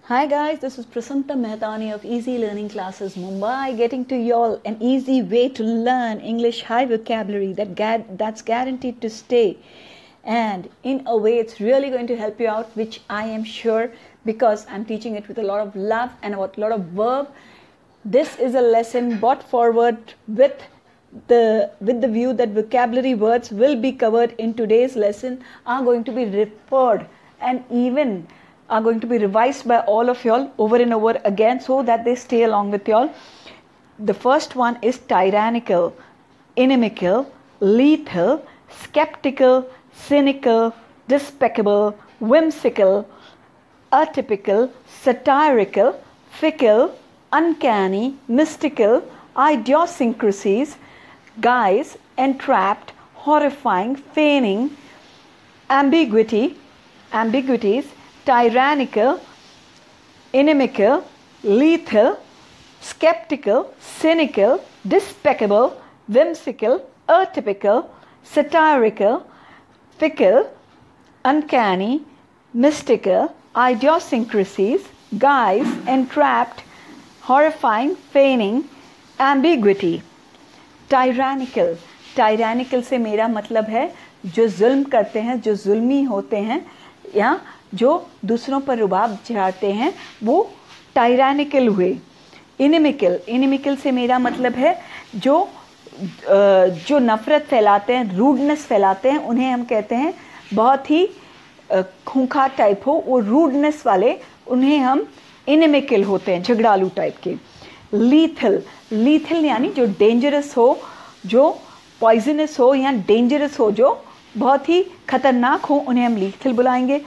Hi guys, this is Prasanta Mehtani of Easy Learning Classes Mumbai, getting to y'all an easy way to learn English high vocabulary that's guaranteed to stay. And in a way, it's really going to help you out, which I am sure, because I'm teaching it with a lot of love and a lot of verb. This is a lesson brought forward with the view that vocabulary words will be covered in today's lesson, are going to be referred and even are going to be revised by all of y'all over and over again so that they stay along with y'all. The first one is tyrannical, inimical, lethal, skeptical, cynical, despicable, whimsical, atypical, satirical, fickle, uncanny, mystical, idiosyncrasies, guise, entrapped, horrifying, feigning, ambiguities, tyrannical, inimical, lethal, skeptical, cynical, despicable, whimsical, atypical, satirical, fickle, uncanny, mystical, idiosyncrasies, guise, entrapped, horrifying, feigning, ambiguity. टायरानिकल से मेरा मतलब है जो जुल्म करते हैं, जो जुल्मी होते हैं या जो दूसरों पर रुबाब झाड़ते हैं, वो टायरानिकल हुए. इनिमिकल से मेरा मतलब है जो नफ़रत फैलाते हैं, रूडनेस फैलाते हैं, उन्हें हम कहते हैं बहुत ही खूंखार टाइप हो, वो रूडनेस वाले, उन्हें हम इनिमिकल होते हैं, झगड़ालू टाइप के. लीथल यानी जो डेंजरस हो, जो पॉइजनस हो या डेंजरस हो, जो बहुत ही खतरनाक हो, उन्हें हम लीथल बुलाएंगे.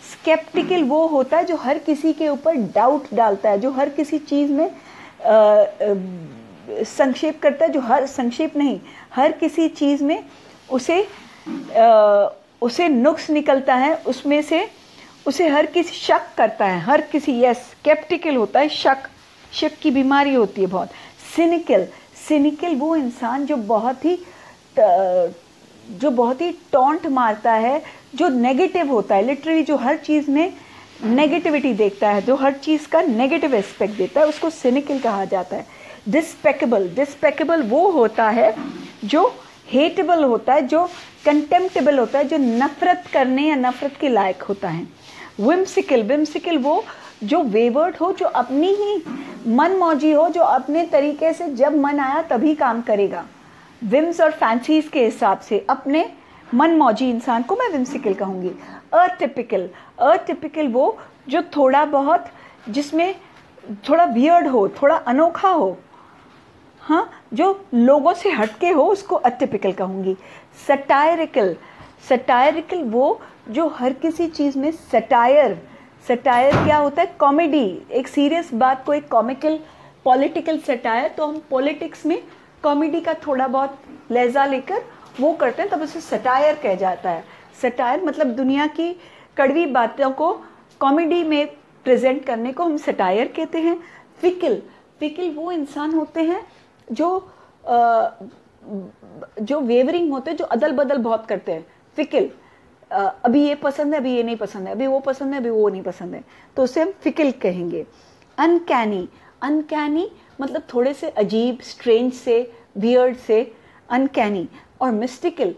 स्केप्टिकल वो होता है जो हर किसी के ऊपर डाउट डालता है, जो हर किसी चीज़ में संक्षेप करता है, जो हर किसी चीज़ में उसे नुक्स निकलता है, उसमें से उसे हर किसी शक करता है, हर किसी. स्केप्टिकल होता है शक की बीमारी होती है बहुत. सिनिकल वो इंसान जो बहुत ही टॉन्ट मारता है, जो नेगेटिव होता है, लिटरली जो हर चीज़ में नेगेटिविटी देखता है, जो हर चीज़ का नेगेटिव एस्पेक्ट देता है, उसको सिनिकल कहा जाता है. डिस्पेकेबल वो होता है जो हेटेबल होता है, जो कंटेम्प्टेबल होता है, जो नफ़रत करने या नफ़रत के लायक होता है. विम्सिकल वो जो वेवर्ड हो, जो अपनी ही मनमौजी हो, जो अपने तरीके से जब मन आया तभी काम करेगा, विम्स और फैंसीज के हिसाब से अपने मनमौजी इंसान को मैं विम्सिकल कहूँगी. अटिपिकल वो जो थोड़ा बहुत, जिसमें थोड़ा वियर्ड हो, थोड़ा अनोखा हो, हाँ, जो लोगों से हटके हो, उसको अटिपिकल कहूँगी. सटायरिकल वो जो हर किसी चीज़ में सटायर क्या होता है? कॉमेडी, एक सीरियस बात को एक कॉमिकल, पॉलिटिकल सटायर. तो हम पॉलिटिक्स में कॉमेडी का थोड़ा बहुत लहजा लेकर वो करते हैं, तब उसे सटायर कहा जाता है. सटायर मतलब दुनिया की कड़वी बातों को कॉमेडी में प्रेजेंट करने को हम सटायर कहते हैं. फिकल वो इंसान होते हैं जो वेवरिंग होते हैं, जो अदल बदल बहुत करते हैं. फिकल, अभी ये पसंद है, अभी ये नहीं पसंद है, अभी वो पसंद है, अभी वो नहीं पसंद है, तो उसे हम फिकल कहेंगे. अनकैनी मतलब थोड़े से अजीब, स्ट्रेंज से, वियर्ड से, अनकैनी. और मिस्टिकल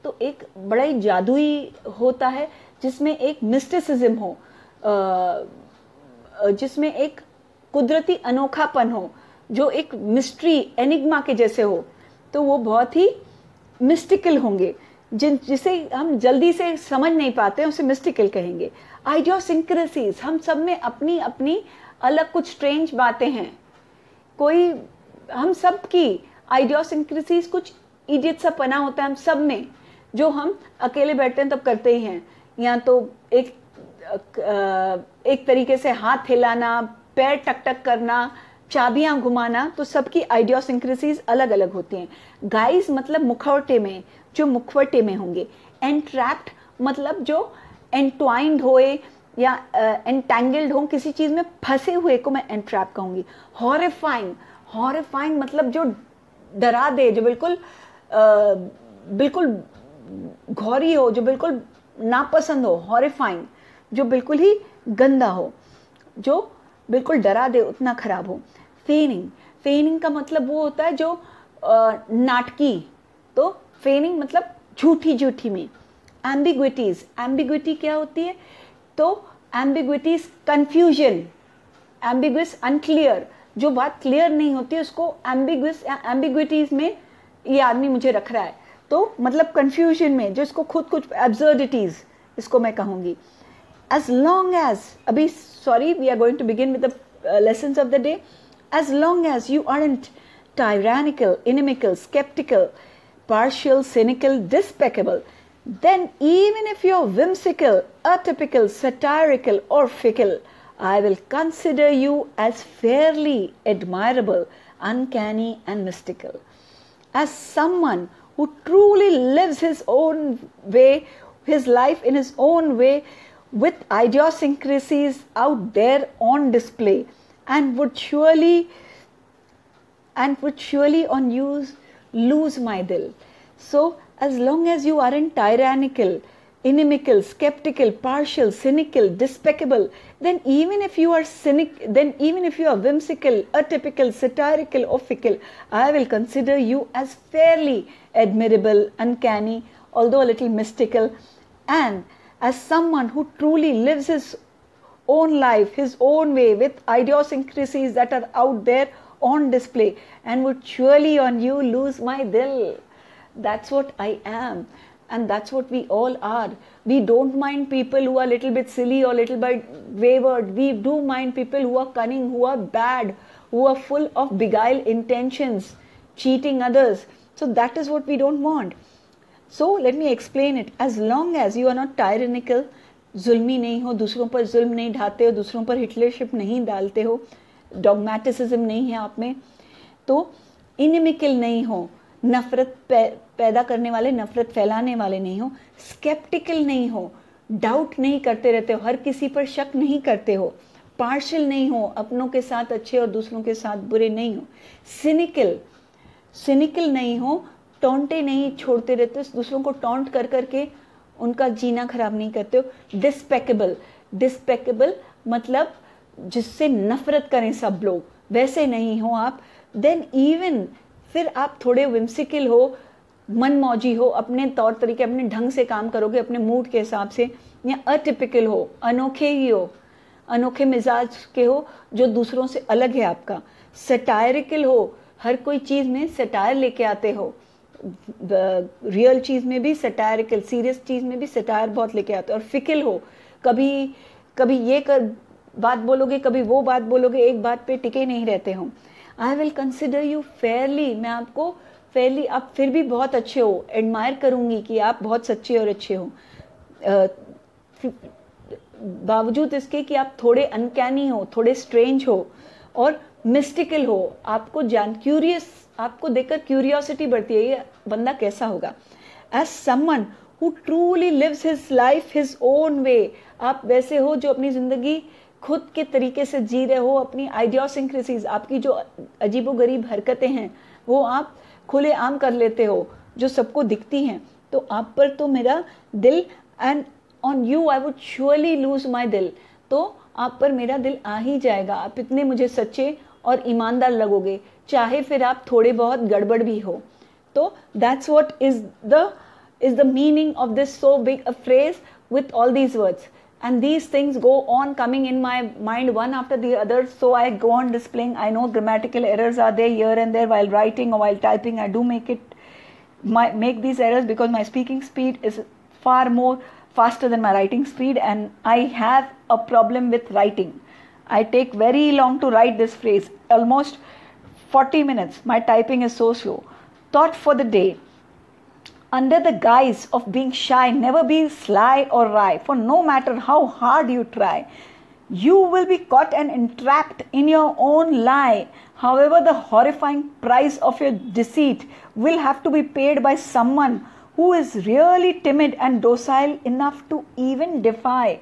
तो एक बड़ा ही जादुई होता है, जिसमें एक मिस्टिसिज्म हो, जिसमेम एक कुदरती अनोखापन हो, जो एक मिस्ट्री, एनिग्मा के जैसे हो, तो वो बहुत ही मिस्टिकल होंगे. जिसे हम जल्दी से समझ नहीं पाते, उसे मिस्टिकल कहेंगे. आइडियोसिंक्रेसीज, हम सब में अपनी अपनी अलग कुछ स्ट्रेंज बातें हैं. हम सब की आइडियोसिंक्रेसीज, कुछ इडियट सा पना होता है हम सब में, जो हम अकेले बैठते हैं तब करते ही हैं. या तो एक तरीके से हाथ हिलाना, पैर टक करना, चाबियां घुमाना, तो सबकी आइडियोसिंक्रेसीज अलग अलग होती हैं. गाइस मतलब मुखवटे में होंगे. एंट्रैप्ड मतलब जो एंट्वाइंड होए या एंटैंगल्ड हो, किसी चीज में फंसे हुए को मैं एंट्रैप कहूंगी. हॉरिफाइंग मतलब जो डरा दे, जो बिल्कुल घौरी हो, जो बिल्कुल नापसंद हो, हॉरिफाइंग. जो बिल्कुल ही गंदा हो, जो बिल्कुल डरा दे उतना खराब हो। फेनिंग, फेनिंग का मतलब वो होता है जो नाटकी, तो फेनिंग मतलब झूठी झूठी में। एम्बिग्विटीज, एम्बिग्विटी क्या होती है? तो एम्बिग्विटीज कंफ्यूजन, एम्बिगुअस अनक्लियर, जो बात क्लियर नहीं होती है उसको एम्बिगुअस, एम्बिग्विटीज में ये आदमी मुझे रख रहा है, तो मतलब कंफ्यूजन में, जो इसको खुद कुछ एब्सर्डिटीज इसको मैं कहूंगी। एज लॉन्ग एज, अभी sorry we are going to begin with the lessons of the day. As long as you aren't tyrannical, inimical, skeptical, partial, cynical, despicable, then even if you're whimsical, atypical, satirical, or fickle, I will consider you as fairly admirable, uncanny, and mystical. As someone who truly lives his own way, his life in his own way, with idiosyncrasies out there on display, and would surely on you lose my dil. So as long as you aren't tyrannical, inimical, skeptical, partial, cynical, despicable, then even if you are whimsical, atypical, satirical, or fickle, I will consider you as fairly admirable, uncanny, although a little mystical, and as someone who truly lives his own life, his own way, with idiosyncrasies that are out there on display, and would surely on you lose my dil. That's what I am, and that's what we all are. We don't mind people who are a little bit silly or little bit wayward. We do mind people who are cunning, who are bad, who are full of beguiled intentions, cheating others. So that is what we don't want. So let me explain it. As long as you are not tyrannical, जुल्मी नहीं हो, दूसरों पर जुल्म नहीं ढाते हो, दूसरों पर हिटलरशिप नहीं डालते हो, डॉगमेटिसिज्म नहीं है आप में, तो इनिमिकल नहीं हो, नफरत पैदा करने वाले, नफरत फैलाने वाले नहीं हो, स्केप्टिकल नहीं हो, डाउट नहीं करते रहते हो, हर किसी पर शक नहीं करते हो, पार्शियल नहीं हो, अपनों के साथ अच्छे और दूसरों के साथ बुरे नहीं हो, सिनिकल नहीं हो, टॉन्टे नहीं छोड़ते रहते हो, दूसरों को टॉन्ट कर करके उनका जीना खराब नहीं करते हो। डिस्पेकेबल मतलब जिससे नफरत करें सब लोग, वैसे नहीं हो आप। देन इवन फिर आप थोड़े विम्सिकल हो, मनमौजी हो, अपने तौर तरीके, अपने ढंग से काम करोगे, अपने मूड के हिसाब से, या अटिपिकल हो, अनोखे ही हो, अनोखे मिजाज के हो, जो दूसरों से अलग है आपका। सटायरिकल हो, हर कोई चीज़ में सटायर लेके आते हो, रियल चीज़ में भी सटायरिकल, सीरियस चीज़ में भी सटायर बहुत लेके आते हो। और फिकल हो, कभी ये बात बोलोगे, कभी वो बात बोलोगे, एक बात पे टिके नहीं रहते हो। I will consider you Fairlie, मैं आपको फेयरली, आप फिर भी बहुत अच्छे हो, एडमायर करूँगी कि आप बहुत सच्चे और अच्छे हो, बावजूद इसके कि आप थोड़े अनकैनी हो, थोड़े स्ट्रेंज हो और मिस्टिकल हो। आपको आपको देखकर क्यूरियोसिटी बढ़ती है, ये बंदा कैसा होगा। As someone who truly lives his life his own way, आप वैसे हो जो अपनी ज़िंदगी खुद के तरीके से जी रहे हो, अपनी आइडियोसिंक्रेसीज, आपकी जो अजीबोगरीब हरकतें हैं वो आप खुले आम कर लेते हो, जो सबको दिखती हैं। तो आप पर तो मेरा दिल, and on you I would surely lose my दिल, तो आप पर मेरा दिल आ ही जाएगा। आप इतने मुझे सच्चे और ईमानदार लगोगे, चाहे फिर आप थोड़े बहुत गड़बड़ भी हो। तो that's what is the meaning of this so big a phrase with all these words, and these things go on coming in my mind one after the other, so I go on displaying. I know grammatical errors are there here and there while writing or while typing. I do make these errors because my speaking speed is far more faster than my writing speed, and I have a problem with writing. I take very long to write this phrase, almost 40 minutes. My typing is so slow. Thought for the day. Under the guise of being shy, never be sly or wry, for no matter how hard you try, you will be caught and entrapped in your own lie. However, the horrifying price of your deceit will have to be paid by someone who is really timid and docile enough to even defy.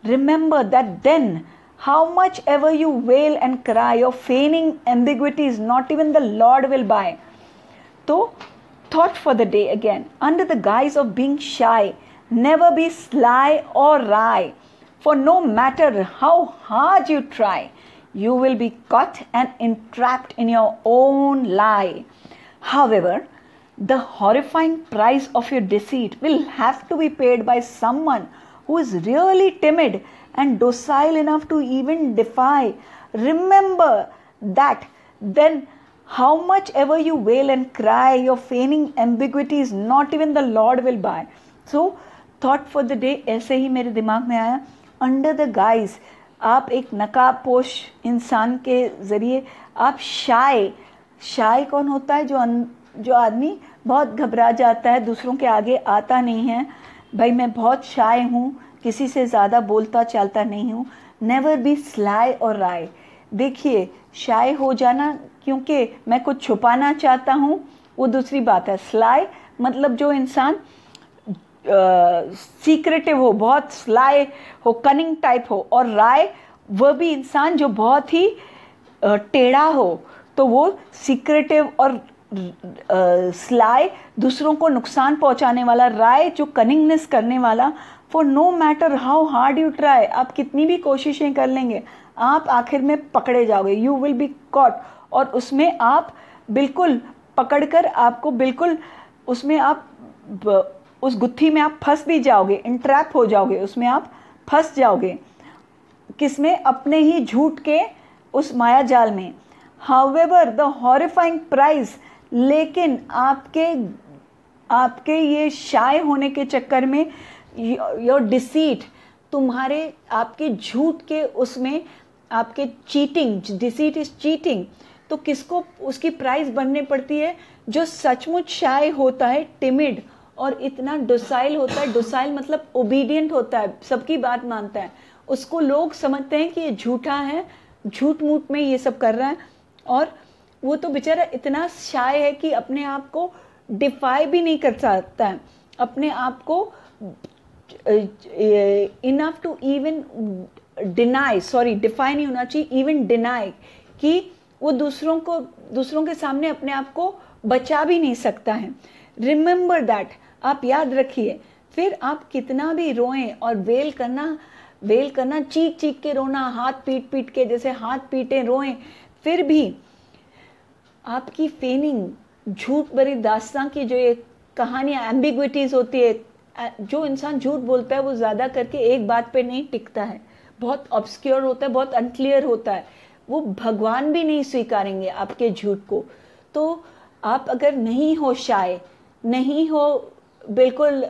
Remember that then, how much ever you wail and cry, your feigning ambiguities not even the Lord will buy. So, thought for the day again. Under the guise of being shy, never be sly or wry, For no matter how hard you try, you will be caught and entrapped in your own lie. However, the horrifying price of your deceit will have to be paid by someone who is really timid and docile enough to even defy. Remember that then, how much ever you wail and cry, your feigning ambiguities not even the Lord will buy. So thought for the day ऐसे ही मेरे दिमाग में आया, under the guys, आप एक नकाबपोश इंसान के ज़रिए आप शाय कौन होता है? जो आदमी बहुत घबरा जाता है, दूसरों के आगे आता नहीं है, भाई मैं बहुत शाय हूँ, किसी से ज़्यादा बोलता चालता नहीं हूँ. नेवर बी स्लाई और राय. देखिए, शाय हो जाना क्योंकि मैं कुछ छुपाना चाहता हूँ वो दूसरी बात है. स्लाई मतलब जो इंसान सीक्रेटिव हो, बहुत स्लाई हो, कनिंग टाइप हो. और राय वह भी इंसान जो बहुत ही टेढ़ा हो. तो वो सीक्रेटिव और स्लाई दूसरों को नुकसान पहुंचाने वाला, राय जो कनिंगनेस करने वाला. For no matter how hard you try, आप कितनी भी कोशिशें कर लेंगे, आप आखिर में पकड़े जाओगे. You will be caught. और उसमें आप बिल्कुल पकड़कर आपको बिल्कुल उसमें आप उस गुत्थी में आप फंस भी जाओगे, इंट्रैप हो जाओगे, उसमें आप फंस जाओगे. किसमें? अपने ही झूठ के उस माया जाल में. हाउएवर द हॉरिफाइंग प्राइस, लेकिन आपके ये शाय होने के चक्कर में योर डिसीट, तुम्हारे आपके झूठ के उसमें आपके चीटिंग, डिसीट इज चीटिंग. तो किसको उसकी प्राइस बनने पड़ती है? जो सचमुच शाय होता है, टिमिड और इतना डोसाइल होता है. डोसाइल मतलब ओबीडियंट होता है, सबकी बात मानता है. उसको लोग समझते हैं कि ये झूठा है, झूठ मूठ में ये सब कर रहा है. और वो तो बेचारा इतना शाय है कि अपने आप को डिफाई भी नहीं कर सकता है, अपने आप को enough to even deny, sorry defy नहीं होना चाहिए, इवन डिनाई, कि वो दूसरों के सामने अपने आप को बचा भी नहीं सकता है. रिमेंबर दैट, आप याद रखिए. फिर आप कितना भी रोएं और वेल करना चीख के रोना, हाथ पीट के, जैसे हाथ पीटे रोएं, फिर भी आपकी फेनिंग, झूठ भरी दास्तां की जो ये कहानियाँ, एम्बिग्विटीज होती है. जो इंसान झूठ बोलता है वो ज़्यादा करके एक बात पे नहीं टिकता है, बहुत ऑब्सक्योर होता है, बहुत अनक्लियर होता है. वो भगवान भी नहीं स्वीकारेंगे आपके झूठ को. तो आप अगर नहीं हो शाय, नहीं हो बिल्कुल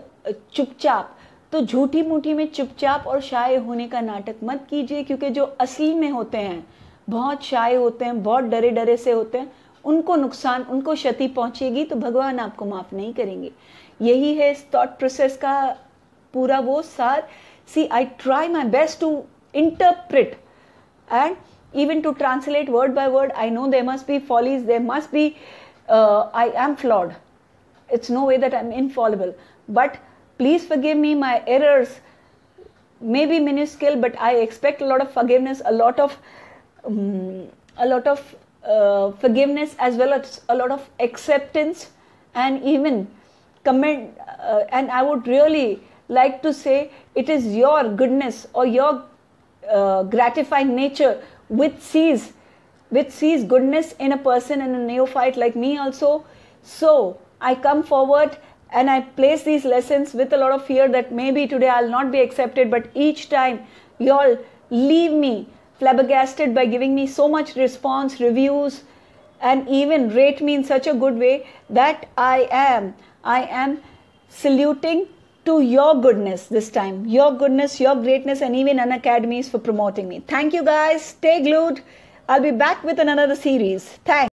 चुपचाप, तो झूठी मूठी में चुपचाप और शाय होने का नाटक मत कीजिए. क्योंकि जो असली में होते हैं, बहुत शाय होते हैं, बहुत डरे से होते हैं, उनको नुकसान, उनको क्षति पहुंचेगी तो भगवान आपको माफ नहीं करेंगे. यही है इस थॉट प्रोसेस का पूरा वो सार. See, I try my best to interpret and even to translate word by word. I know there must be follies, there must be I am flawed. It's no way that I'm infallible, but please forgive me. My errors may be minuscule, but I expect a lot of forgiveness, a lot of forgiveness, as well as a lot of acceptance, and even comment. And I would really like to say, it is your goodness or your gratifying nature which sees goodness in a person and a neophyte like me also. So I come forward and I place these lessons with a lot of fear that maybe today I'll not be accepted, but each time you all leave me flabbergasted by giving me so much response, reviews, and even rate me in such a good way that I am saluting to your goodness this time, your goodness, your greatness, and even Unacademies for promoting me. Thank you guys. Stay glued. I'll be back with another series. Thanks.